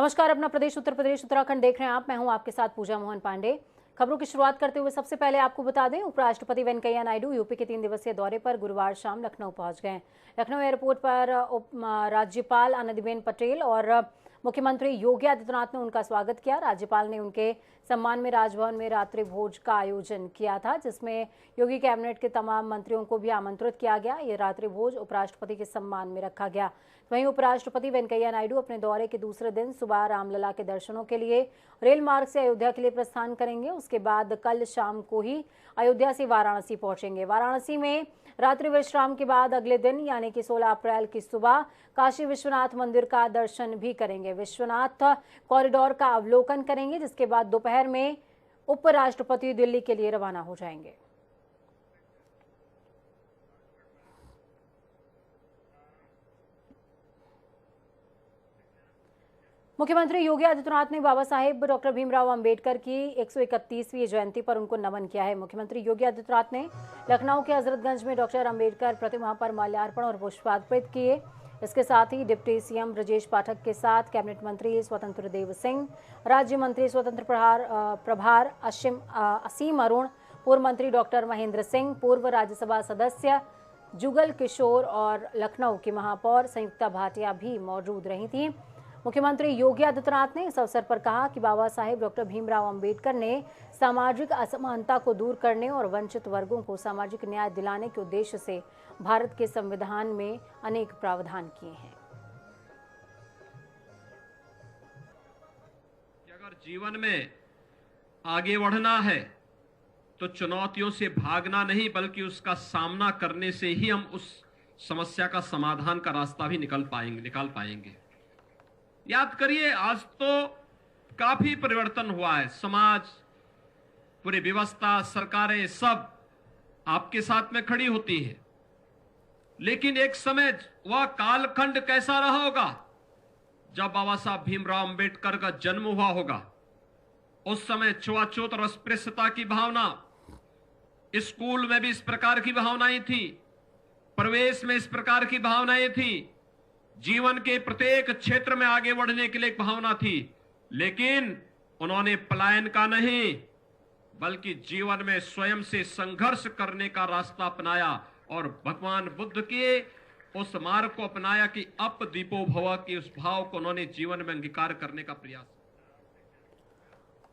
नमस्कार, अपना प्रदेश उत्तर प्रदेश उत्तराखंड देख रहे हैं आप। मैं हूं आपके साथ पूजा मोहन पांडे। खबरों की शुरुआत करते हुए सबसे पहले आपको बता दें, उपराष्ट्रपति वेंकैया नायडू यूपी के 3 दिवसीय दौरे पर गुरुवार शाम लखनऊ पहुंच गए। लखनऊ एयरपोर्ट पर राज्यपाल आनंदीबेन पटेल और मुख्यमंत्री योगी आदित्यनाथ ने उनका स्वागत किया। राज्यपाल ने उनके सम्मान में राजभवन में रात्रि भोज का आयोजन किया था, जिसमें योगी कैबिनेट के तमाम मंत्रियों को भी आमंत्रित किया गया। ये रात्रि भोज उपराष्ट्रपति के सम्मान में रखा गया। वहीं उपराष्ट्रपति वेंकैया नायडू अपने दौरे के दूसरे दिन सुबह रामलला के दर्शनों के लिए रेल मार्ग से अयोध्या के लिए प्रस्थान करेंगे। उसके बाद कल शाम को ही अयोध्या से वाराणसी पहुंचेंगे। वाराणसी में रात्रि विश्राम के बाद अगले दिन यानी कि 16 अप्रैल की सुबह काशी विश्वनाथ मंदिर का दर्शन भी करेंगे। विश्वनाथ कॉरिडोर का अवलोकन करेंगे, जिसके बाद दोपहर में उपराष्ट्रपति दिल्ली के लिए रवाना हो जाएंगे। मुख्यमंत्री योगी आदित्यनाथ ने बाबा साहेब डॉक्टर भीमराव अंबेडकर की 131वीं जयंती पर उनको नमन किया है। मुख्यमंत्री योगी आदित्यनाथ ने लखनऊ के हजरतगंज में डॉक्टर अंबेडकर प्रतिमा पर माल्यार्पण और पुष्पार्पित किए। इसके साथ ही डिप्टी सीएम ब्रजेश पाठक के साथ कैबिनेट मंत्री स्वतंत्र देव सिंह, राज्य मंत्री स्वतंत्र प्रभार असीम अरुण, पूर्व मंत्री डॉक्टर महेंद्र सिंह, पूर्व राज्यसभा सदस्य जुगल किशोर और लखनऊ की महापौर संयुक्ता भाटिया भी मौजूद रही थी। मुख्यमंत्री योगी आदित्यनाथ ने इस अवसर पर कहा कि बाबा साहेब डॉक्टर भीमराव अंबेडकर ने सामाजिक असमानता को दूर करने और वंचित वर्गों को सामाजिक न्याय दिलाने के उद्देश्य से भारत के संविधान में अनेक प्रावधान किए हैं। अगर जीवन में आगे बढ़ना है तो चुनौतियों से भागना नहीं, बल्कि उसका सामना करने से ही हम उस समस्या का समाधान का रास्ता भी निकाल पाएंगे। याद करिए, आज तो काफी परिवर्तन हुआ है। समाज, पूरी व्यवस्था, सरकारें सब आपके साथ में खड़ी होती हैं, लेकिन एक समय वह कालखंड कैसा रहा होगा जब बाबा साहब भीमराव अंबेडकर का जन्म हुआ होगा। उस समय छुआछूत और अस्पृश्यता की भावना, स्कूल में भी इस प्रकार की भावनाएं थी, प्रवेश में इस प्रकार की भावनाएं थी, जीवन के प्रत्येक क्षेत्र में आगे बढ़ने के लिए एक भावना थी। लेकिन उन्होंने पलायन का नहीं, बल्कि जीवन में स्वयं से संघर्ष करने का रास्ता अपनाया और भगवान बुद्ध के उस मार्ग को अपनाया कि अप दीपो भव के उस भाव को उन्होंने जीवन में अंगीकार करने का प्रयास।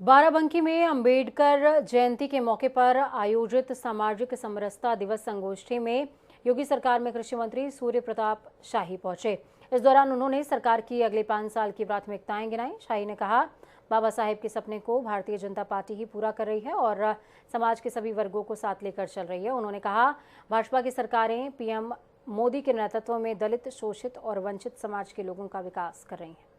बाराबंकी में अंबेडकर जयंती के मौके पर आयोजित सामाजिक समरसता दिवस संगोष्ठी में योगी सरकार में कृषि मंत्री सूर्य प्रताप शाही पहुंचे। इस दौरान उन्होंने सरकार की अगले 5 साल की प्राथमिकताएं गिनाई। शाही ने कहा, बाबा साहेब के सपने को भारतीय जनता पार्टी ही पूरा कर रही है और समाज के सभी वर्गों को साथ लेकर चल रही है। उन्होंने कहा, भाजपा की सरकारें पीएम मोदी के नेतृत्व में दलित, शोषित और वंचित समाज के लोगों का विकास कर रही है।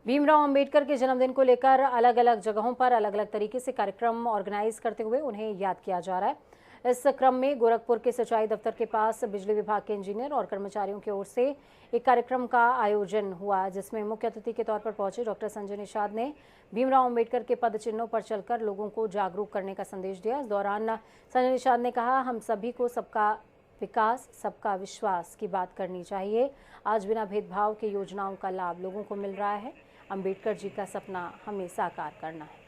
भीमराव अंबेडकर के जन्मदिन को लेकर अलग अलग जगहों पर अलग अलग तरीके से कार्यक्रम ऑर्गेनाइज करते हुए उन्हें याद किया जा रहा है। इस क्रम में गोरखपुर के सिंचाई दफ्तर के पास बिजली विभाग के इंजीनियर और कर्मचारियों की ओर से एक कार्यक्रम का आयोजन हुआ, जिसमें मुख्य अतिथि के तौर पर पहुंचे डॉक्टर संजय निषाद ने भीमराव अंबेडकर के पद चिन्हों पर चलकर लोगों को जागरूक करने का संदेश दिया। इस दौरान संजय निषाद ने कहा, हम सभी को सबका विकास, सबका विश्वास की बात करनी चाहिए। आज बिना भेदभाव के योजनाओं का लाभ लोगों को मिल रहा है। अंबेडकर जी का सपना हमें साकार करना है।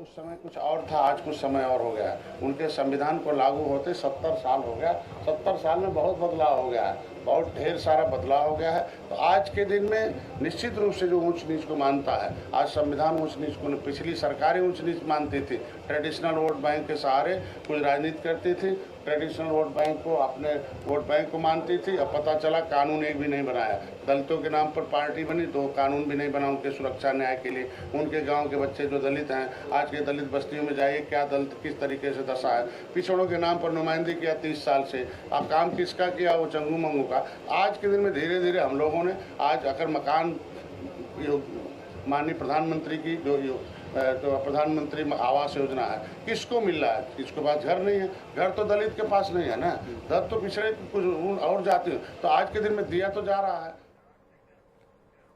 उस समय कुछ और था, आज कुछ समय और हो गया। उनके संविधान को लागू होते 70 साल हो गया। 70 साल में बहुत बदलाव हो गया है, बहुत ढेर सारा बदलाव हो गया है। तो आज के दिन में निश्चित रूप से जो ऊंच नीच को मानता है, आज संविधान ऊंच नीच को, पिछली सरकारें ऊंच नीच मानती थी, ट्रेडिशनल वोट बैंक के सहारे कुछ राजनीति करती थी, ट्रेडिशनल वोट बैंक को अपने वोट बैंक को मानती थी। अब पता चला कानून एक भी नहीं बनाया, दलितों के नाम पर पार्टी बनी तो कानून भी नहीं बना उनके सुरक्षा न्याय के लिए। उनके गांव के बच्चे जो दलित हैं, आज के दलित बस्तियों में जाइए, क्या दलित किस तरीके से दशा है। पिछड़ों के नाम पर नुमाइंदगी किया 30 साल से, अब काम किसका किया, वो चंगू मंगू का। आज के दिन में धीरे धीरे हम लोगों ने, आज अगर मकान माननीय प्रधानमंत्री की जो प्रधानमंत्री आवास योजना है, किसको मिल रहा है, किसके पास घर नहीं है। घर तो दलित के पास नहीं है ना, दलित तो पिछड़े कुछ और जाति, तो आज के दिन में दिया तो जा रहा है।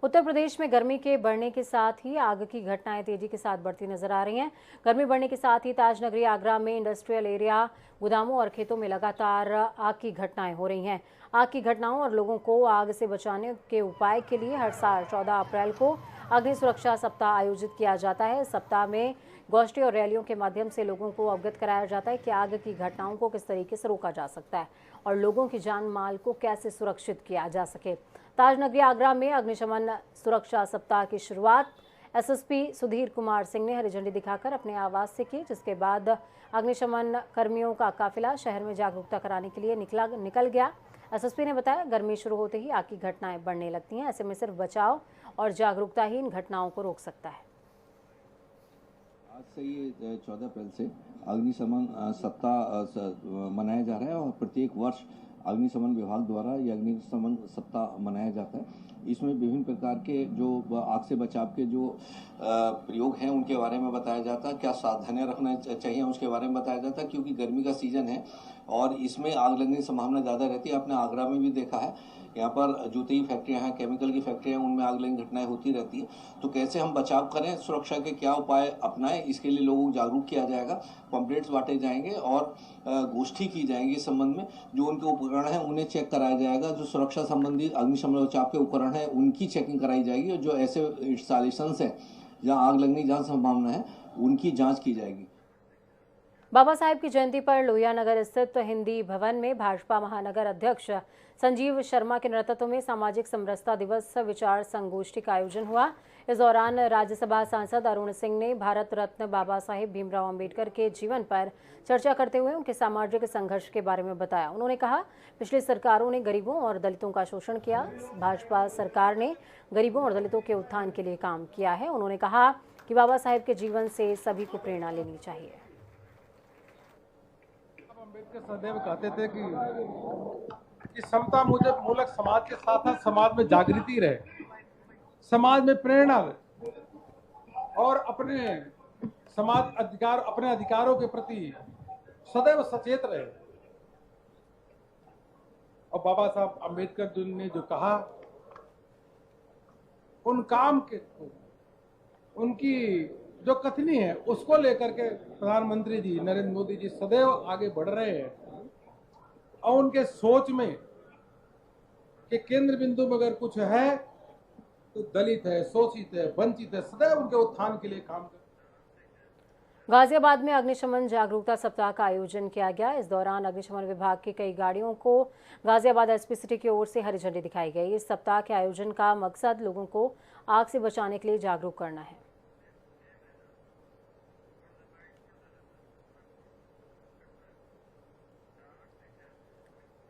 उत्तर प्रदेश में गर्मी के बढ़ने के साथ ही आग की घटनाएं तेजी के साथ बढ़ती नजर आ रही हैं। गर्मी बढ़ने के साथ ही ताजनगरी आगरा में इंडस्ट्रियल एरिया, गोदामों और खेतों में लगातार आग की घटनाएं हो रही हैं। आग की घटनाओं और लोगों को आग से बचाने के उपाय के लिए हर साल 14 अप्रैल को अग्नि सुरक्षा सप्ताह आयोजित किया जाता है। सप्ताह में गोष्ठी और रैलियों के माध्यम से लोगों को अवगत कराया जाता है कि आग की घटनाओं को किस तरीके से रोका जा सकता है और लोगों की जान माल को कैसे सुरक्षित किया जा सके। ताजनगरी आगरा में अग्निशमन सुरक्षा सप्ताह की शुरुआत एसएसपी सुधीर कुमार सिंह ने हरी झंडी दिखाकर अपने आवास से की, जिसके बाद अग्निशमन कर्मियों का काफिला शहर में जागरूकता कराने के लिए निकल गया। एसएसपी ने बताया, गर्मी शुरू होते ही आग की घटनाएं बढ़ने लगती हैं। ऐसे में सिर्फ बचाव और जागरूकता ही इन घटनाओं को रोक सकता है। आज से ये 14 अप्रैल से अग्निशमन सप्ताह मनाया जा रहा है और प्रत्येक वर्ष अग्निशमन विभाग द्वारा ये अग्निशमन सप्ताह मनाया जाता है। इसमें विभिन्न प्रकार के जो आग से बचाव के जो प्रयोग हैं उनके बारे में बताया जाता है, क्या सावधानियां रखना चाहिए उसके बारे में बताया जाता है, क्योंकि गर्मी का सीजन है और इसमें आग लगने की संभावना ज़्यादा रहती है। आपने आगरा में भी देखा है, यहाँ पर जूते की फैक्ट्रियाँ हैं, केमिकल की फैक्ट्रियाँ हैं, उनमें आग लगने की घटनाएं होती रहती है। तो कैसे हम बचाव करें, सुरक्षा के क्या उपाय अपनाएं, इसके लिए लोगों को जागरूक किया जाएगा। पंपलेट्स बांटे जाएंगे और गोष्ठी की जाएगी इस संबंध में। जो उनके उपकरण हैं उन्हें चेक कराया जाएगा। जो सुरक्षा संबंधी अग्निशमन बचाव के उपकरण हैं उनकी चेकिंग कराई जाएगी और जो ऐसे इंस्टॉलेशंस हैं जहाँ आग लगने की जहाँ संभावना है उनकी जाँच की जाएगी। बाबा साहेब की जयंती पर लोहिया नगर स्थित हिंदी भवन में भाजपा महानगर अध्यक्ष संजीव शर्मा के नेतृत्व में सामाजिक समरसता दिवस विचार संगोष्ठी का आयोजन हुआ। इस दौरान राज्यसभा सांसद अरुण सिंह ने भारत रत्न बाबा साहेब भीमराव अंबेडकर के जीवन पर चर्चा करते हुए उनके सामाजिक संघर्ष के बारे में बताया। उन्होंने कहा, पिछली सरकारों ने गरीबों और दलितों का शोषण किया, भाजपा सरकार ने गरीबों और दलितों के उत्थान के लिए काम किया है। उन्होंने कहा कि बाबा साहेब के जीवन से सभी को प्रेरणा लेनी चाहिए। अम्बेडकर सदैव कहते थे कि समता मूलक समाज के साथ साथ समाज में जागृति रहे, समाज में प्रेरणा रहे और अपने अधिकारों के प्रति सदैव सचेत रहे। और बाबा साहब अम्बेडकर जी ने जो कहा, उन काम के उनकी जो कथनी है उसको लेकर के प्रधानमंत्री जी नरेंद्र मोदी जी सदैव आगे बढ़ रहे हैं और उनके सोच में कि केंद्र बिंदु में अगर कुछ है तो दलित है, शोषित है, वंचित है, सदैव उनके उत्थान के लिए काम कर। गाजियाबाद में अग्निशमन जागरूकता सप्ताह का आयोजन किया गया। इस दौरान अग्निशमन विभाग की कई गाड़ियों को गाजियाबाद एसपी सिटी की ओर से हरी झंडी दिखाई गई। इस सप्ताह के आयोजन का मकसद लोगों को आग से बचाने के लिए जागरूक करना है।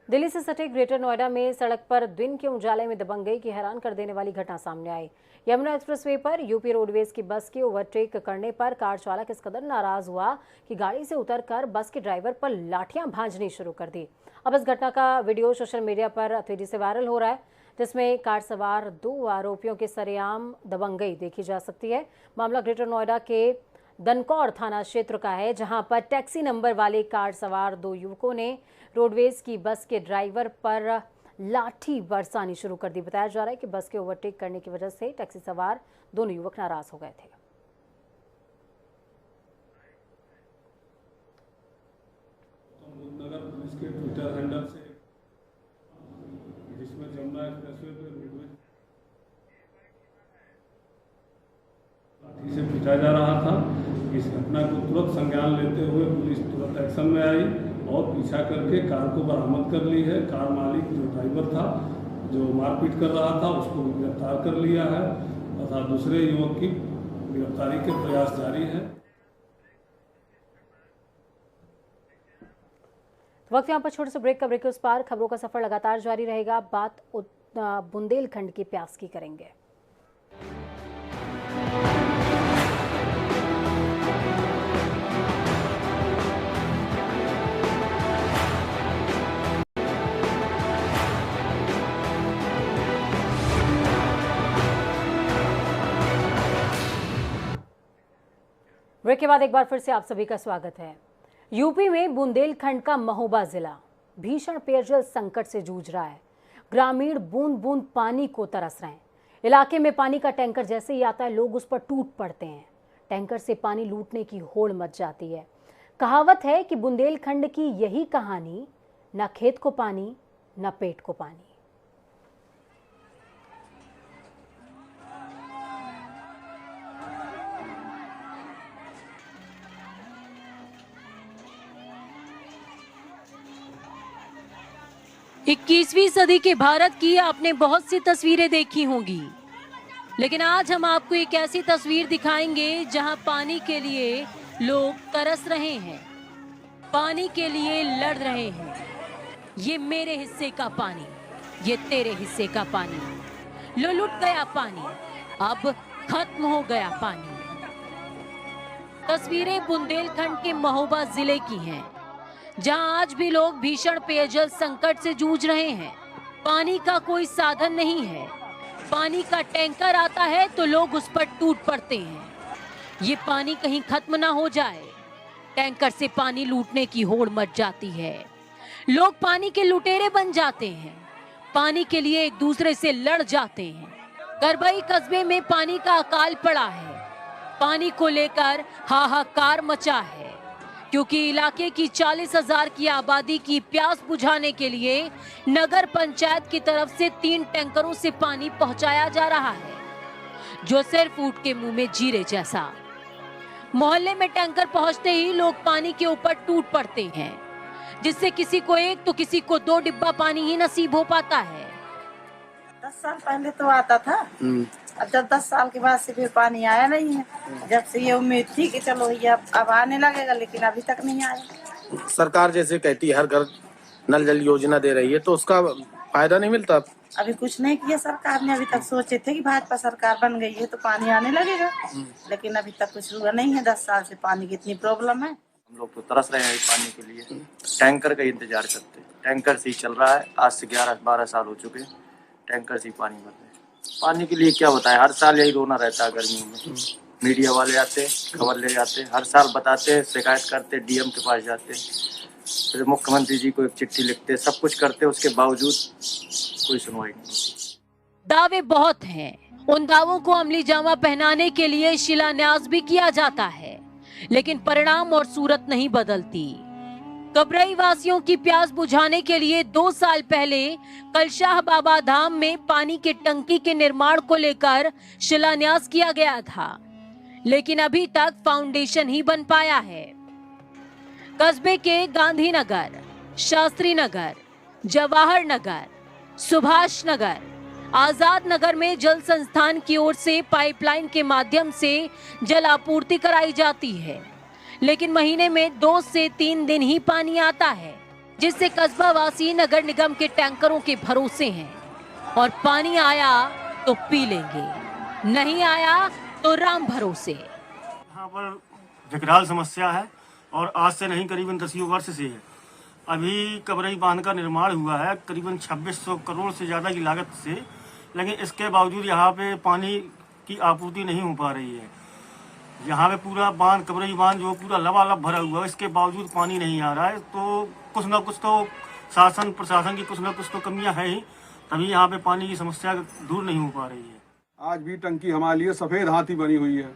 दिल्ली से सटे ग्रेटर नोएडा में सड़क पर दिन के उजाले में दबंगई की हैरान कर देने वाली घटना सामने आई। यमुना एक्सप्रेसवे पर यूपी रोडवेज की बस के ओवरटेक करने पर कार चालक इस कदर नाराज हुआ कि गाड़ी से उतरकर बस के ड्राइवर पर लाठियां भांजनी शुरू कर दी। अब इस घटना का वीडियो सोशल मीडिया पर तेजी से वायरल हो रहा है, जिसमें कार सवार 2 आरोपियों के सरेआम दबंगई देखी जा सकती है। मामला ग्रेटर नोएडा के दनकौर थाना क्षेत्र का है, जहां पर टैक्सी नंबर वाले कार सवार 2 युवकों ने रोडवेज की बस के ड्राइवर पर लाठी बरसानी शुरू कर दी। बताया जा रहा है कि बस के ओवरटेक करने की वजह से टैक्सी सवार दोनों युवक नाराज हो गए थे। नगर पुलिस के ट्विटर हैंडल से, जिसमें यमुना एक्सप्रेसवे पे रोडवेज लाठी से पीटा जा रहा था, इस घटना को तुरंत संज्ञान लेते हुए पुलिस तुरंत एक्शन में आई और पीछा करके कार को बरामद कर ली है। कार मालिक जो ड्राइवर था, जो मारपीट कर रहा था, उसको गिरफ्तार कर लिया है तथा दूसरे युवक की गिरफ्तारी के प्रयास जारी है। वक्त यहाँ पर छोटे से ब्रेक का। ब्रेक के उस पार खबरों का सफर लगातार जारी रहेगा। बात बुंदेलखंड के प्यास की करेंगे। ब्रेक के बाद एक बार फिर से आप सभी का स्वागत है। यूपी में बुंदेलखंड का महोबा जिला भीषण पेयजल संकट से जूझ रहा है। ग्रामीण बूंद बूंद पानी को तरस रहे हैं। इलाके में पानी का टैंकर जैसे ही आता है लोग उस पर टूट पड़ते हैं। टैंकर से पानी लूटने की होड़ मच जाती है। कहावत है कि बुंदेलखंड की यही कहानी, न खेत को पानी न पेट को पानी। इक्कीसवीं सदी के भारत की आपने बहुत सी तस्वीरें देखी होंगी, लेकिन आज हम आपको एक ऐसी तस्वीर दिखाएंगे जहां पानी के लिए लोग तरस रहे हैं, पानी के लिए लड़ रहे हैं। ये मेरे हिस्से का पानी, ये तेरे हिस्से का पानी, लो लुट गया पानी, अब खत्म हो गया पानी। तस्वीरें बुंदेलखंड के महोबा जिले की हैं, जहां आज भी लोग भीषण पेयजल संकट से जूझ रहे हैं। पानी का कोई साधन नहीं है, पानी का टैंकर आता है तो लोग उस पर टूट पड़ते हैं। ये पानी कहीं खत्म ना हो जाए, टैंकर से पानी लूटने की होड़ मच जाती है। लोग पानी के लुटेरे बन जाते हैं, पानी के लिए एक दूसरे से लड़ जाते हैं। करबई कस्बे में पानी का अकाल पड़ा है, पानी को लेकर हाहाकार मचा है, क्योंकि इलाके की 40,000 की आबादी की प्यास बुझाने के लिए नगर पंचायत की तरफ से 3 टैंकरों से पानी पहुंचाया जा रहा है, जो सिर्फ ऊंट के मुंह में जीरे जैसा। मोहल्ले में टैंकर पहुंचते ही लोग पानी के ऊपर टूट पड़ते हैं, जिससे किसी को 1 तो किसी को 2 डिब्बा पानी ही नसीब हो पाता है। 10 साल पहले तो आता था, अब जब 10 साल के बाद से फिर पानी आया नहीं है। जब से ये उम्मीद थी कि चलो ये अब आने लगेगा, लेकिन अभी तक नहीं आया। सरकार जैसे कहती है हर घर नल जल योजना दे रही है, तो उसका फायदा नहीं मिलता। अभी कुछ नहीं किया सरकार ने। अभी तक सोचे थे कि भाजपा सरकार बन गई है तो पानी आने लगेगा, लेकिन अभी तक कुछ हुआ नहीं है। 10 साल से पानी की इतनी प्रॉब्लम है। हम लोग तो तरस रहे हैं पानी के लिए, टैंकर का इंतजार करते। टैंकर से ही चल रहा है, आज से 11-12 साल हो चुके, टैंकर से ही पानी भर रहे हैं। पानी के लिए क्या बताएं, हर साल यही रोना रहता है गर्मियों में। मीडिया वाले आते, खबर ले जाते, हर साल बताते, शिकायत करते, डीएम के पास जाते, फिर मुख्यमंत्री जी को एक चिट्ठी लिखते, सब कुछ करते, उसके बावजूद कोई सुनवाई नहीं। दावे बहुत हैं, उन दावों को अमली जामा पहनाने के लिए शिलान्यास भी किया जाता है, लेकिन परिणाम और सूरत नहीं बदलती। कबरई वासियों की प्यास बुझाने के लिए 2 साल पहले कलशाह बाबा धाम में पानी के टंकी के निर्माण को लेकर शिलान्यास किया गया था, लेकिन अभी तक फाउंडेशन ही बन पाया है। कस्बे के गांधीनगर, शास्त्री नगर, जवाहर नगर, सुभाष नगर, आजाद नगर में जल संस्थान की ओर से पाइपलाइन के माध्यम से जल आपूर्ति कराई जाती है, लेकिन महीने में 2 से 3 दिन ही पानी आता है, जिससे कस्बा वासी नगर निगम के टैंकरों के भरोसे हैं और पानी आया तो पी लेंगे, नहीं आया तो राम भरोसे। यहाँ पर विकराल समस्या है और आज से नहीं करीबन 10 वर्ष से है। अभी कबरई बांध का निर्माण हुआ है करीबन 2600 करोड़ से ज़्यादा की लागत से, लेकिन इसके बावजूद यहाँ पे पानी की आपूर्ति नहीं हो पा रही है। यहाँ पे पूरा बांध, कबरई बांध जो पूरा लबालब भरा हुआ है, इसके बावजूद पानी नहीं आ रहा है। तो कुछ ना कुछ तो शासन प्रशासन की कुछ ना कुछ तो कमियां है ही, तभी यहाँ पे पानी की समस्या दूर नहीं हो पा रही है। आज भी टंकी हमारे लिए सफ़ेद हाथी बनी हुई है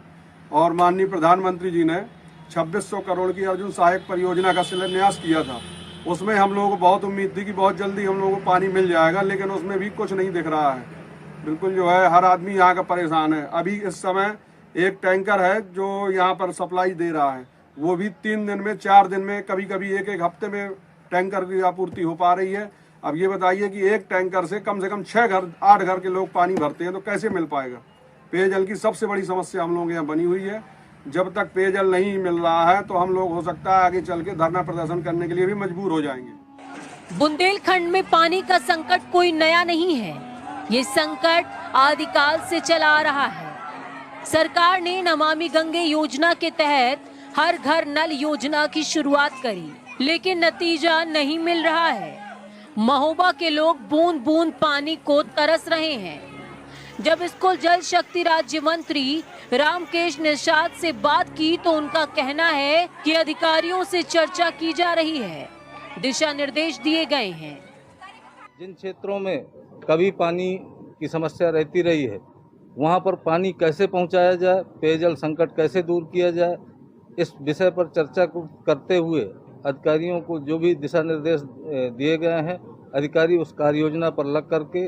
और माननीय प्रधानमंत्री जी ने 2600 करोड़ की अर्जुन सहायक परियोजना का शिलान्यास किया था। उसमें हम लोगों को बहुत उम्मीद थी कि बहुत जल्दी हम लोगों को पानी मिल जाएगा, लेकिन उसमें भी कुछ नहीं दिख रहा है। बिल्कुल जो है हर आदमी यहाँ का परेशान है। अभी इस समय एक टैंकर है जो यहाँ पर सप्लाई दे रहा है, वो भी 3 दिन में 4 दिन में, कभी कभी एक हफ्ते में टैंकर की आपूर्ति हो पा रही है। अब ये बताइए कि एक टैंकर से कम 6 घर 8 घर के लोग पानी भरते हैं, तो कैसे मिल पाएगा। पेयजल की सबसे बड़ी समस्या हम लोगों के यहाँ बनी हुई है। जब तक पेयजल नहीं मिल रहा है तो हम लोग हो सकता है आगे चल के धरना प्रदर्शन करने के लिए भी मजबूर हो जाएंगे। बुंदेलखंड में पानी का संकट कोई नया नहीं है, ये संकट आदिकाल से चला आ रहा है। सरकार ने नमामि गंगे योजना के तहत हर घर नल योजना की शुरुआत करी, लेकिन नतीजा नहीं मिल रहा है। महोबा के लोग बूंद बूंद पानी को तरस रहे हैं। जब स्कूल जल शक्ति राज्य मंत्री रामकेश निषाद से बात की तो उनका कहना है कि अधिकारियों से चर्चा की जा रही है, दिशा निर्देश दिए गए हैं। जिन क्षेत्रों में कभी पानी की समस्या रहती रही है, वहाँ पर पानी कैसे पहुँचाया जाए, पेयजल संकट कैसे दूर किया जाए, इस विषय पर चर्चा करते हुए अधिकारियों को जो भी दिशा निर्देश दिए गए हैं, अधिकारी उस कार्य योजना पर लग करके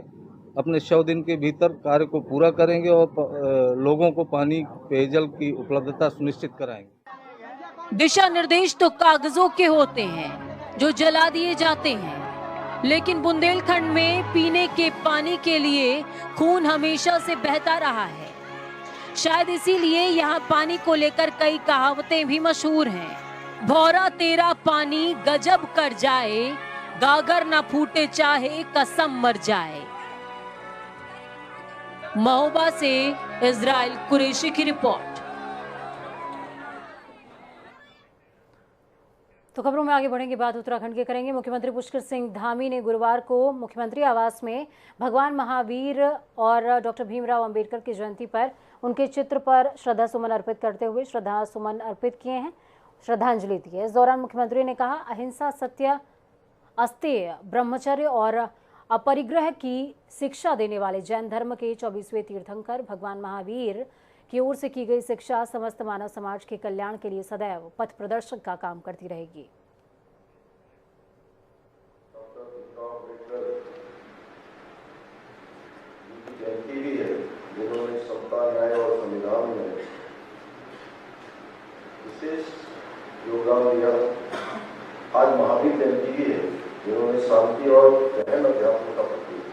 अपने 100 दिन के भीतर कार्य को पूरा करेंगे और लोगों को पानी पेयजल की उपलब्धता सुनिश्चित कराएंगे। दिशा निर्देश तो कागजों के होते हैं जो जला दिए जाते हैं, लेकिन बुंदेलखंड में पीने के पानी के लिए खून हमेशा से बहता रहा है। शायद इसीलिए यहाँ पानी को लेकर कई कहावतें भी मशहूर हैं। भौरा तेरा पानी गजब कर जाए, गागर ना फूटे चाहे कसम मर जाए। महोबा से इजराइल कुरैशी की रिपोर्ट। तो खबरों में आगे बढ़ेंगे, बात उत्तराखंड की करेंगे। मुख्यमंत्री पुष्कर सिंह धामी ने गुरुवार को मुख्यमंत्री आवास में भगवान महावीर और डॉक्टर भीमराव अंबेडकर की जयंती पर उनके चित्र पर श्रद्धा सुमन अर्पित करते हुए श्रद्धांजलि दी है। इस दौरान मुख्यमंत्री ने कहा, अहिंसा, सत्य, अस्तेय, ब्रह्मचर्य और अपरिग्रह की शिक्षा देने वाले जैन धर्म के 24वें तीर्थंकर भगवान महावीर की ओर से की गई शिक्षा समस्त मानव समाज के कल्याण के लिए सदैव पथ प्रदर्शक का काम करती रहेगी। जयंती भी है, जिन्होंने समता, न्याय और संविधान में विशेष योगदान दिया। आज महावीर जयंती भी है, जिन्होंने शांति और गहन अध्यात्म का प्रतीक,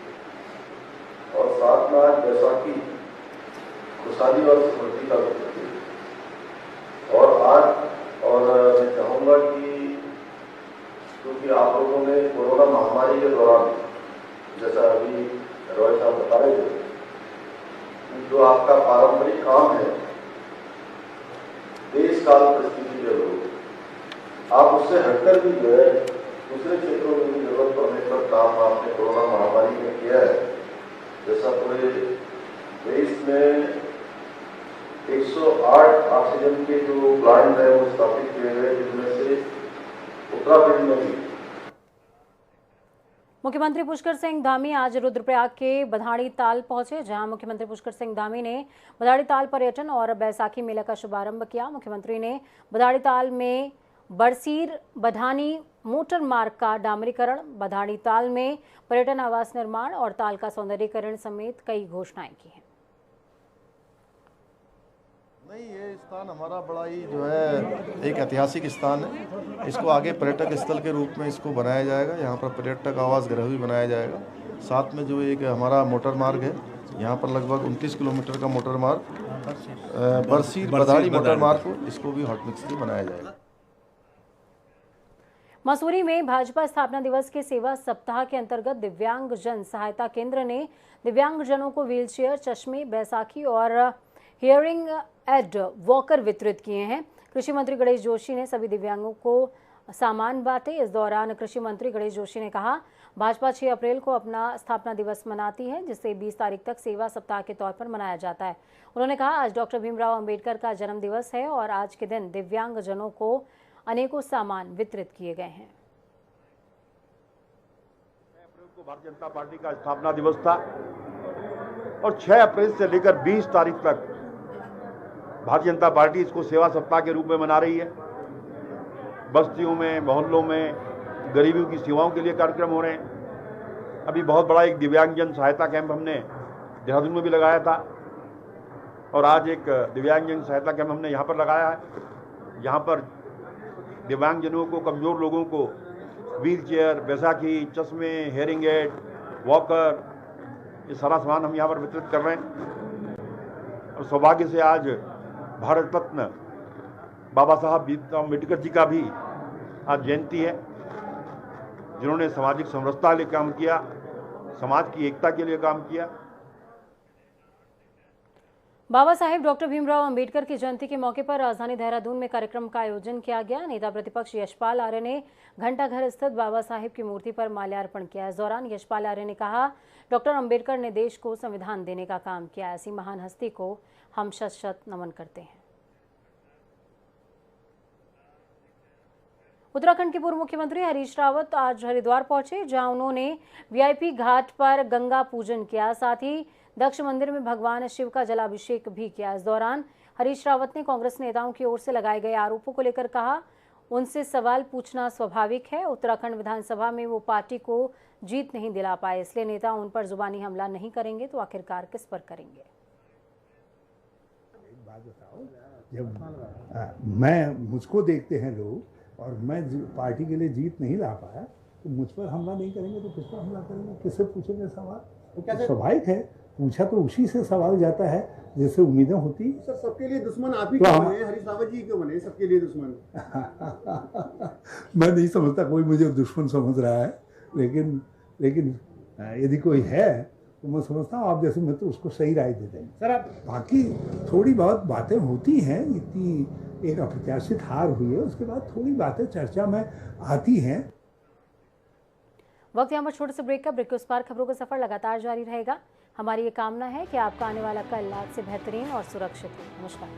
और साथ में आज बैसाखी खुशहाली और समृद्धि का प्रतीक। और आज मैं चाहूँगा कि क्योंकि आप लोगों ने कोरोना महामारी के दौरान, जैसा अभी रॉय साहब बता रहे थे, जो आपका पारंपरिक काम है देश काल परिस्थिति के लोग, आप उससे हटकर भी जो है दूसरे क्षेत्रों में भी जरूरत पड़ने पर काम आपने कोरोना महामारी में किया है। जैसा पूरे देश में 108 ऑक्सीजन के जो प्लांट है वो स्थापित किए गए, जिनमें से उत्तराखंड में भी। मुख्यमंत्री पुष्कर सिंह धामी आज रुद्रप्रयाग के बधाड़ी ताल पहुंचे, जहां मुख्यमंत्री पुष्कर सिंह धामी ने बधाड़ी ताल पर्यटन और बैसाखी मेला का शुभारंभ किया। मुख्यमंत्री ने बधाड़ी ताल में बरसीर बधानी मोटर मार्ग का डामरीकरण, बधाड़ी ताल में पर्यटन आवास निर्माण और ताल का सौंदर्यीकरण समेत कई घोषणाएं की हैं। नहीं, ये स्थान हमारा बड़ा ही जो है एक ऐतिहासिक स्थान है। इसको आगे पर्यटक स्थल के रूप में इसको बनाया जाएगा। यहाँ पर पर्यटक आवास गृह भी बनाया जाएगा। साथ में जो एक हमारा मोटर मार्ग है, यहाँ पर लगभग 29 किलोमीटर का मोटर मार्ग, बरसीर बधाड़ी मोटर मार्ग को, इसको भी हॉट मिक्स भी बनाया जाएगा। मसूरी में भाजपा स्थापना दिवस के सेवा सप्ताह के अंतर्गत दिव्यांग जन सहायता केंद्र ने दिव्यांगजनों को व्हीलचेयर, चश्मे, बैसाखी और हियरिंग एड वॉकर वितरित किए हैं। कृषि मंत्री गणेश जोशी ने सभी दिव्यांगों को सामान बांटे। इस दौरान कृषि मंत्री गणेश जोशी ने कहा, भाजपा 6 अप्रैल को अपना स्थापना दिवस मनाती है, जिसे 20 तारीख तक सेवा सप्ताह के तौर पर मनाया जाता है। उन्होंने कहा, आज डॉक्टर भीमराव अंबेडकर का जन्म दिवस है और आज के दिन दिव्यांगजनों को अनेकों सामान वितरित किए गए हैं। भारतीय जनता पार्टी का स्थापना दिवस था और 6 अप्रैल से लेकर 20 तारीख तक भारतीय जनता पार्टी इसको सेवा सप्ताह के रूप में मना रही है। बस्तियों में, मोहल्लों में गरीबों की सेवाओं के लिए कार्यक्रम हो रहे हैं। अभी बहुत बड़ा एक दिव्यांगजन सहायता कैंप हमने देहरादून में भी लगाया था और आज एक दिव्यांगजन सहायता कैंप हमने यहाँ पर लगाया है। यहाँ पर दिव्यांगजनों को, कमजोर लोगों को व्हील चेयर, बैसाखी, चश्मे, हेयरिंग एड, वॉकर, ये सारा सामान हम यहाँ पर वितरित कर रहे हैं। और सौभाग्य से आज भारत रत्न बाबा साहब भीमराव अम्बेडकर जी का भी आज जयंती है, जिन्होंने सामाजिक समरसता के लिए काम किया, समाज की एकता के लिए काम किया। बाबा साहेब डॉक्टर भीमराव अंबेडकर की जयंती के मौके पर राजधानी देहरादून में कार्यक्रम का आयोजन किया गया। नेता प्रतिपक्ष यशपाल आर्य ने घंटाघर स्थित बाबा साहेब की मूर्ति पर माल्यार्पण किया। इस दौरान यशपाल आर्य ने कहा, डॉक्टर अंबेडकर ने देश को संविधान देने का काम किया। ऐसी महान हस्ती को हम शत शत नमन करते हैं। उत्तराखंड के पूर्व मुख्यमंत्री हरीश रावत आज हरिद्वार पहुंचे, जहां उन्होंने वीआईपी घाट पर गंगा पूजन किया। साथ ही दक्ष मंदिर में भगवान शिव का जलाभिषेक भी किया। इस दौरान हरीश रावत ने कांग्रेस नेताओं की ओर से लगाए गए आरोपों को लेकर कहा, उनसे सवाल पूछना स्वाभाविक है। उत्तराखंड विधानसभा में वो पार्टी को जीत नहीं दिला पाए, इसलिए नेता उन पर जुबानी हमला नहीं करेंगे तो आखिरकार किस पर करेंगे। एक बात बताओ, जब मुझको देखते हैं लोग और मैं पार्टी के लिए जीत नहीं ला पाया तो मुझ पर हमला नहीं करेंगे तो किस पर हमला करेंगे? किससे पूछेंगे सवाल? तो स्वाभाविक है, पूछा तो उसी से सवाल जाता है जैसे उम्मीदें होती। सर, सबके लिए दुश्मन आप ही क्यों बने? हरीश रावत जी क्यों बने सबके लिए दुश्मन? मैं नहीं समझता कोई मुझे दुश्मन समझ रहा है, लेकिन यदि कोई है तो मैं समझता हूँ आप जैसे मित्र उसको सही राय दे देंगे। सर, आप बाकी थोड़ी बहुत बातें होती हैं, इतनी एक अप्रत्याशित हार हुई है, उसके बाद थोड़ी बातें चर्चा में आती हैं। वक्त यहाँ पर छोटे से ब्रेक का। ब्रेक के उस पार खबरों का सफर लगातार जारी रहेगा। हमारी ये कामना है कि आपका आने वाला कल आज से बेहतरीन और सुरक्षित हो। नमस्कार।